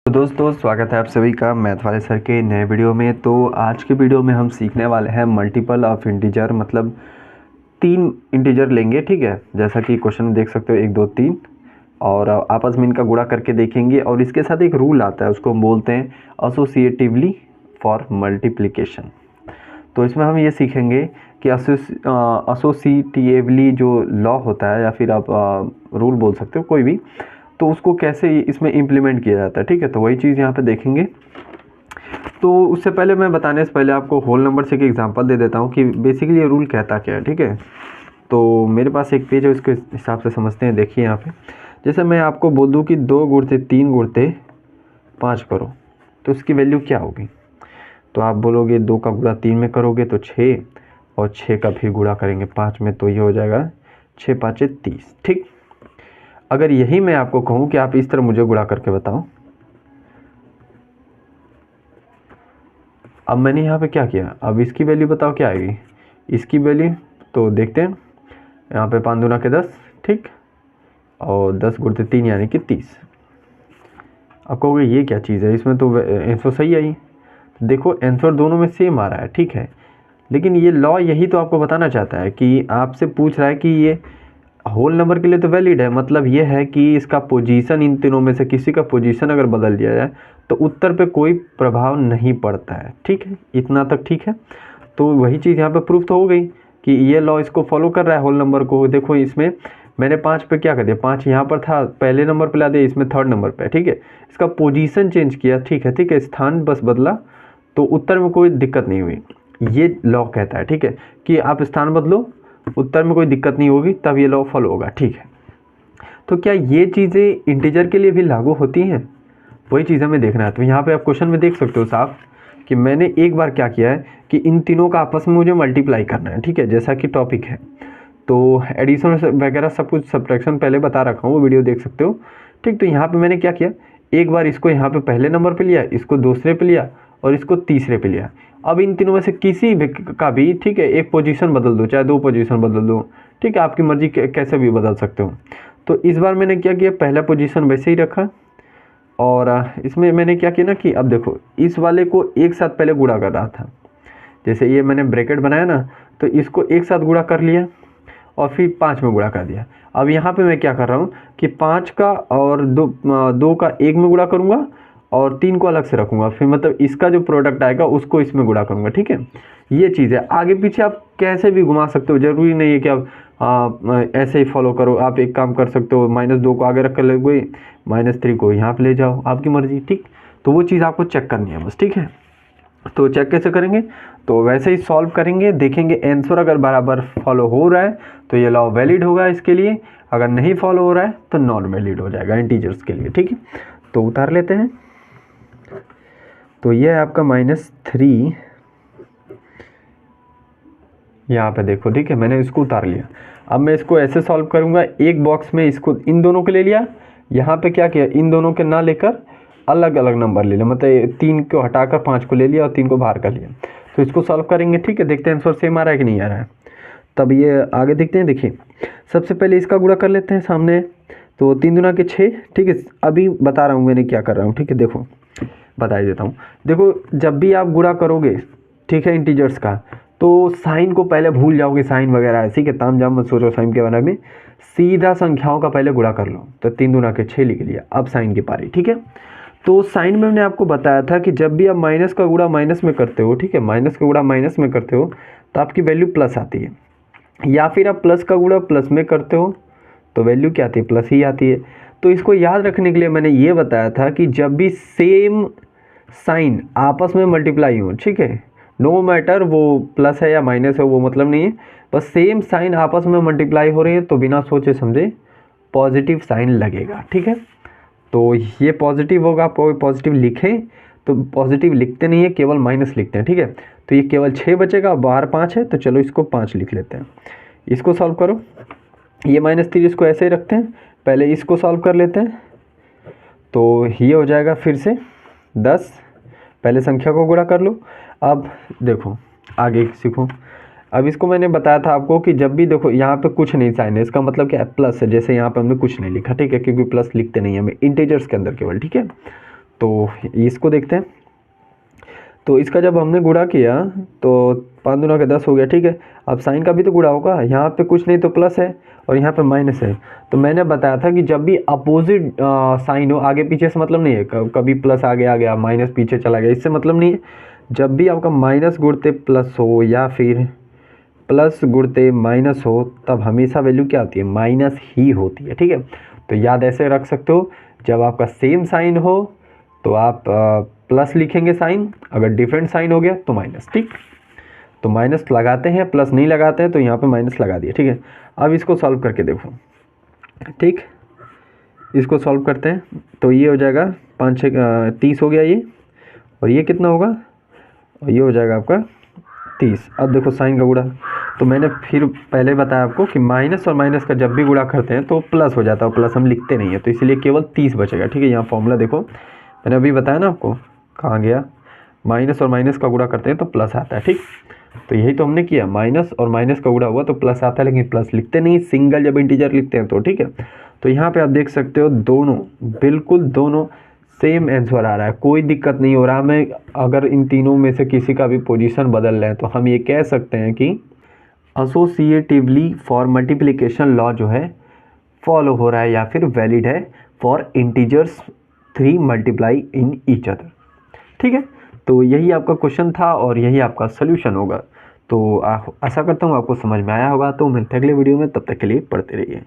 तो दोस्तों स्वागत है आप सभी का मैथ वाले सर के नए वीडियो में। तो आज के वीडियो में हम सीखने वाले हैं मल्टीपल ऑफ इंटीजर, मतलब 3 इंटीजर लेंगे। ठीक है, जैसा कि क्वेश्चन में देख सकते हो 1 2 3 और आपस में इनका गुणा करके देखेंगे। और इसके साथ एक रूल आता है, उसको हम बोलते हैं एसोसिएटिवली फॉर मल्टीप्लिकेशन। तो इसमें हम ये सीखेंगे कि एसोसिएटिवली जो लॉ होता है या फिर आप रूल बोल सकते हो कोई भी, तो उसको कैसे इसमें इम्प्लीमेंट किया जाता है। ठीक है, तो वही चीज़ यहाँ पे देखेंगे। तो उससे पहले मैं बताने से पहले आपको होल नंबर से एक एग्जांपल दे देता हूँ कि बेसिकली ये रूल कहता क्या है। ठीक है, तो मेरे पास एक पेज है, उसके हिसाब से समझते हैं। देखिए यहाँ पे जैसे मैं आपको बोल दूँ कि 2 गुणते 3 गुणते 5 करो, तो उसकी वैल्यू क्या होगी। तो आप बोलोगे 2 का गुणा 3 में करोगे तो 6, और 6 का फिर गुणा करेंगे 5 में, तो ये हो जाएगा 6 5 30। ठीक, अगर यही मैं आपको कहूँ कि आप इस तरह मुझे गुणा करके बताओ। अब मैंने यहाँ पे क्या किया, अब इसकी वैल्यू बताओ क्या आएगी। इसकी वैल्यू तो देखते हैं, यहाँ पे 5 दूना के 10, ठीक, और 10 गुणते 3 यानी कि 30। अब कहोगे ये क्या चीज़ है, इसमें तो आंसर सही आई। देखो आंसर दोनों में सेम आ रहा है, ठीक है, लेकिन ये लॉ यही तो आपको बताना चाहता है कि आपसे पूछ रहा है कि ये होल नंबर के लिए तो वैलिड है। मतलब ये है कि इसका पोजीशन, इन तीनों में से किसी का पोजीशन अगर बदल दिया जाए तो उत्तर पे कोई प्रभाव नहीं पड़ता है। ठीक है, इतना तक ठीक है। तो वही चीज़ यहाँ पे प्रूफ तो हो गई कि ये लॉ इसको फॉलो कर रहा है होल नंबर को। देखो इसमें मैंने 5 पे क्या कर दिया, 5 यहाँ पर था, पहले नंबर पे ला दिया, इसमें 3rd नंबर पे। ठीक है, इसका पोजीशन चेंज किया, ठीक है, स्थान बस बदला, तो उत्तर में कोई दिक्कत नहीं हुई। ये लॉ कहता है, ठीक है, कि आप स्थान बदलो, उत्तर में कोई दिक्कत नहीं होगी, तब ये लॉ फॉलो होगा। ठीक है, तो क्या ये चीज़ें इंटीजर के लिए भी लागू होती हैं, वही चीज़ हमें देखना है। तो यहाँ पे आप क्वेश्चन में देख सकते हो साफ कि मैंने एक बार क्या किया है कि इन तीनों का आपस में मुझे मल्टीप्लाई करना है। ठीक है, जैसा कि टॉपिक है, तो एडिशन वगैरह सब कुछ, सब्ट्रैक्शन पहले बता रखा हूँ, वो वीडियो देख सकते हो। ठीक, तो यहाँ पे मैंने क्या किया, एक बार इसको यहाँ पे पहले नंबर पे लिया, इसको दूसरे पे लिया, और इसको तीसरे पे लिया। अब इन तीनों में से किसी भी का भी, ठीक है, एक पोजीशन बदल दो, चाहे 2 पोजीशन बदल दो, ठीक है, आपकी मर्जी, कैसे भी बदल सकते हो। तो इस बार मैंने क्या किया, पहला पोजीशन वैसे ही रखा, और इसमें मैंने क्या किया ना कि अब देखो इस वाले को एक साथ पहले गुणा कर रहा था। जैसे ये मैंने ब्रैकेट बनाया ना, तो इसको एक साथ गुणा कर लिया और फिर 5 में गुणा कर दिया। अब यहाँ पे मैं क्या कर रहा हूँ कि 5 का और 2 का 1 में गुणा करूँगा और 3 को अलग से रखूँगा, फिर मतलब इसका जो प्रोडक्ट आएगा उसको इसमें गुणा करूँगा। ठीक है, ये चीज़ है। आगे पीछे आप कैसे भी घुमा सकते हो, ज़रूरी नहीं है कि आप ऐसे ही फॉलो करो। आप एक काम कर सकते हो, -2 को आगे रख कर लोगे, -3 को यहाँ पे ले जाओ, आपकी मर्जी। ठीक, तो वो चीज़ आपको चेक करनी है बस। ठीक है, तो चेक कैसे करेंगे, तो वैसे ही सॉल्व करेंगे, देखेंगे आंसर अगर बराबर फॉलो हो रहा है तो ये लॉ वैलिड होगा इसके लिए, अगर नहीं फॉलो हो रहा है तो नॉन वैलिड हो जाएगा इंटीजर्स के लिए। ठीक है, तो उतार लेते हैं। तो ये है आपका -3, यहाँ पे देखो। ठीक है, मैंने इसको उतार लिया। अब मैं इसको ऐसे सॉल्व करूँगा, एक बॉक्स में इसको इन दोनों के ले लिया, यहाँ पे क्या किया, इन दोनों के ना लेकर अलग अलग नंबर ले लिया, मतलब 3 को हटाकर 5 को ले लिया और 3 को बाहर कर लिया। तो इसको सॉल्व करेंगे। ठीक है, देखते हैं आंसर सेम आ रहा है कि नहीं आ रहा है। तब ये आगे देखते हैं। देखिए सबसे पहले इसका गुणा कर लेते हैं सामने, तो 3 दूना के 6। ठीक है, अभी बता रहा हूँ मैंने क्या कर रहा हूँ। ठीक है, देखो बता ही देता हूँ। देखो जब भी आप गुणा करोगे, ठीक है, इंटीजर्स का, तो साइन को पहले भूल जाओगे, साइन वगैरह ऐसी के ताम जाम मत सोचो साइन के बारे में, सीधा संख्याओं का पहले गुणा कर लो। तो 3 दूना के 6 लिख लिया। अब साइन की पारी। ठीक है, तो साइन में मैंने आपको बताया था कि जब भी आप माइनस का गुणा माइनस में करते हो, ठीक है, माइनस का गुणा माइनस में करते हो तो आपकी वैल्यू प्लस आती है, या फिर आप प्लस का गुणा प्लस में करते हो तो वैल्यू क्या आती है, प्लस ही आती है। तो इसको याद रखने के लिए मैंने ये बताया था कि जब भी सेम साइन आपस में मल्टीप्लाई हो, ठीक है, नो मैटर वो प्लस है या माइनस है, वो मतलब नहीं है, बस सेम साइन आपस में मल्टीप्लाई हो रही है तो बिना सोचे समझे पॉजिटिव साइन लगेगा। ठीक है, तो ये पॉजिटिव होगा, आप पॉजिटिव लिखें तो पॉजिटिव लिखते नहीं है, केवल माइनस लिखते हैं। ठीक है, तो ये केवल 6 बचेगा, बाहर 5 है, तो चलो इसको 5 लिख लेते हैं। इसको सॉल्व करो, ये -3 इसको ऐसे ही रखते हैं, पहले इसको सॉल्व कर लेते हैं। तो ये हो जाएगा फिर से 10, पहले संख्या को गुणा कर लो। अब देखो आगे सीखो। अब इसको मैंने बताया था आपको कि जब भी देखो यहाँ पे कुछ नहीं साइन है, इसका मतलब क्या है, प्लस है। जैसे यहाँ पे हमने कुछ नहीं लिखा, ठीक है, क्योंकि प्लस लिखते नहीं है हमें इंटीजर्स के अंदर केवल। ठीक है, तो इसको देखते हैं। तो इसका जब हमने गुणा किया तो 5 दूना के 10 हो गया, ठीक है। अब साइन का भी तो गुणा होगा, यहाँ पे कुछ नहीं तो प्लस है और यहाँ पे माइनस है। तो मैंने बताया था कि जब भी अपोजिट साइन हो, आगे पीछे से मतलब नहीं है, कभी प्लस आगे आ गया माइनस पीछे चला गया, इससे मतलब नहीं है। जब भी आपका माइनस गुणते प्लस हो या फिर प्लस गुणते माइनस हो, तब हमेशा वैल्यू क्या होती है, माइनस ही होती है, ठीक है। तो याद ऐसे रख सकते हो, जब आपका सेम साइन हो तो आप प्लस लिखेंगे साइन, अगर डिफरेंट साइन हो गया तो माइनस, ठीक। तो माइनस लगाते हैं, प्लस नहीं लगाते हैं, तो यहाँ पे माइनस लगा दिया, ठीक है। अब इसको सॉल्व करके देखो, ठीक। इसको सॉल्व करते हैं तो ये हो जाएगा 5 6 30 हो गया ये, और ये कितना होगा, और ये हो जाएगा आपका 30। अब देखो साइन का गुणा, तो मैंने फिर पहले बताया आपको कि माइनस और माइनस का जब भी गुणा करते हैं तो प्लस हो जाता है, प्लस हम लिखते नहीं है, तो इसलिए केवल 30 बचेगा, ठीक है। यहाँ फॉर्मूला देखो, मैंने अभी बताया ना आपको, कहाँ गया, माइनस और माइनस का गुणा करते हैं तो प्लस आता है, ठीक। तो यही तो हमने किया, माइनस और माइनस का गुणा हुआ तो प्लस आता है, लेकिन प्लस लिखते नहीं, सिंगल जब इंटीजर लिखते हैं तो, ठीक है। तो यहाँ पे आप देख सकते हो दोनों, बिल्कुल दोनों सेम आंसर आ रहा है, कोई दिक्कत नहीं हो रहा। हमें अगर इन तीनों में से किसी का भी पोजीशन बदल रहे हैं तो हम ये कह सकते हैं कि एसोसिएटिवली फॉर मल्टीप्लिकेशन लॉ जो है फॉलो हो रहा है या फिर वैलिड है for integers 3 multiply in each other, ठीक है। तो यही आपका क्वेश्चन था और यही आपका सोल्यूशन होगा। तो आशा करता हूँ आपको समझ में आया होगा। तो मिलते हैं अगले वीडियो में, तब तक के लिए पढ़ते रहिए।